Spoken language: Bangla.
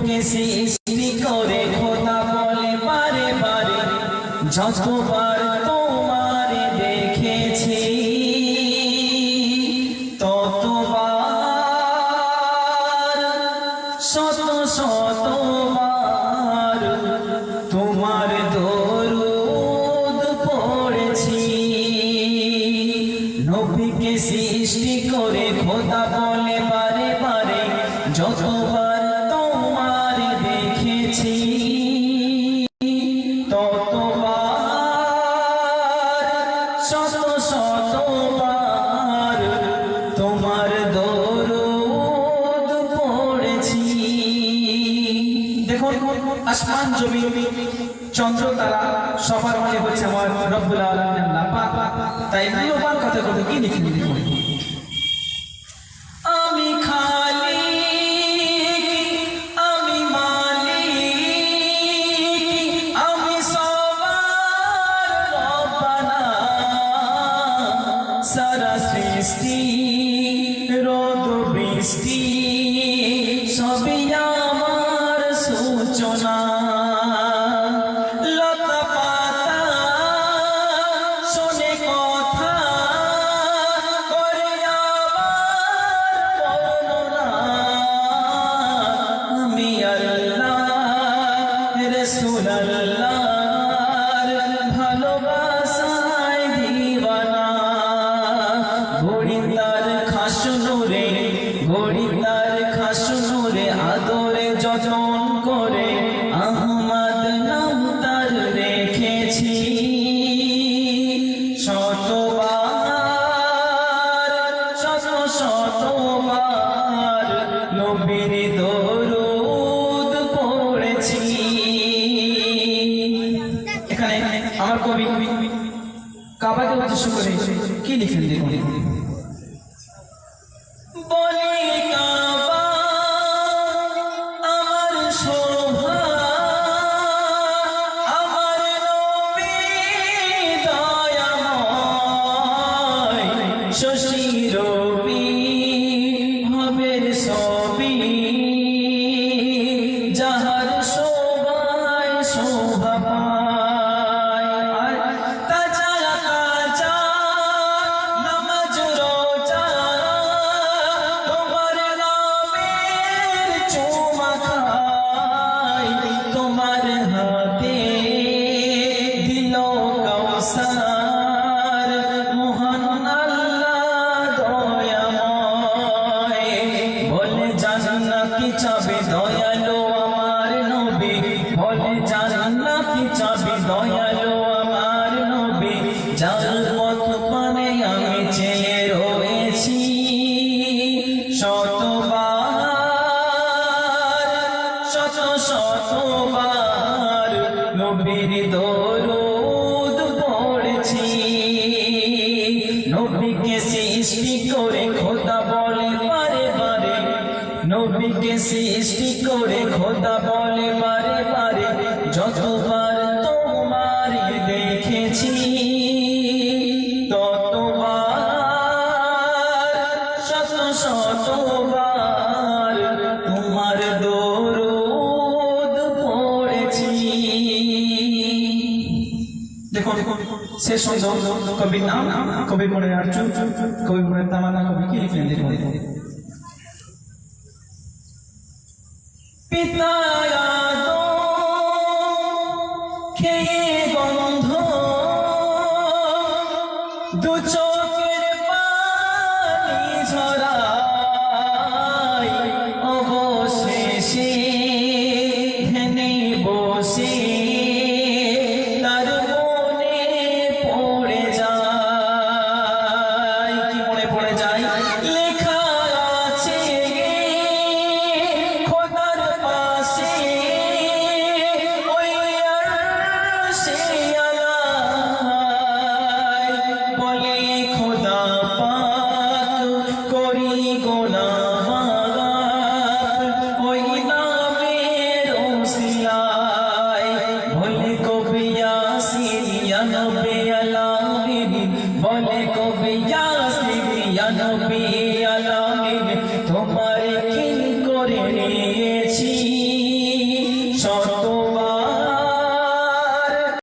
নবীকে সৃষ্টি করে খোদা বলে বারে বারে, যতবার তোমারে দেখেছি ততবার শত শতবার তোমার দরুদ পড়েছি। নবীকে সৃষ্টি করে খোদা বলে বারে বারে, যতবার তোমারে দেখেছি ততবার শত শতবার তোমার দরুদ পড়েছি। দেখুন আসমান জমিন চন্দ্র তারা সবার মানে হচ্ছে আমার রব্বুল আলামিন আল্লাহ পাক। তাই মূল্যবান কথা কত কি লিখে দেখুন, আমি খালিক আমি মালিক আমি সবার রব্বানা, সারা সৃষ্টি রোদ বৃষ্টি সবই আমার সূচনা। লতা পাতা শোনে কথা করে আবার বর্ণনা, আমি আল্লাহ রাসূল আল্লাহর ভালোবাসায় দিওয়ানা। গড়িদার খাস নূরে গড়িদার খাস নূরে আদরে যতন করে আহমদ নাম তার রেখেছি। শতবার শত শতবার নবীর দরুদ পড়েছি। এখানে আমার কবি কাবাকে উদ্দেশ্য করে কি লিখেন দেখুন, বলি কাবা আমার শোভা আমার নবী দয়াময়, শশী রবি হবের ছবি যাহার শোভায় শোভা পায়। তাজা তাজা নামাজ রোজা তোমার নামের চুমা খাই, তোমার হাতে দিল কাউসার মহান আল্লাহ দয়াময়। বলে জান্নাতি চাবি দয়ালু আমার নবী, বলে জান্নাতি চাবি দয়ালু আমার নবী, যার পথ পানে আমি চেয়ে রয়েছি। শতবার শত শতবার নবীর দরুদ পড়েছি। নবীকে সৃষ্টি করে খোদা বলে বারে বারে, নবীকে সৃষ্টি করে খোদা বলে বারে বারে, যতবার তোমারে দেখেছি ততবার শত শতবার তোমার দরুদ পড়েছি। দেখুন শেষ কবির নাম, কবি মনে আরজু, কবি মনে তামান্না, কবি কি লিখলেন দেখুন, পিতা খেয়ে গন্ধ দু চোখের পানি ঝরায়, অবশেষে ধ্যানে বসে তার মনে পড়ে যায়। কি মনে পড়ে যায়? লেখা আছে খোদার পাশে শতবার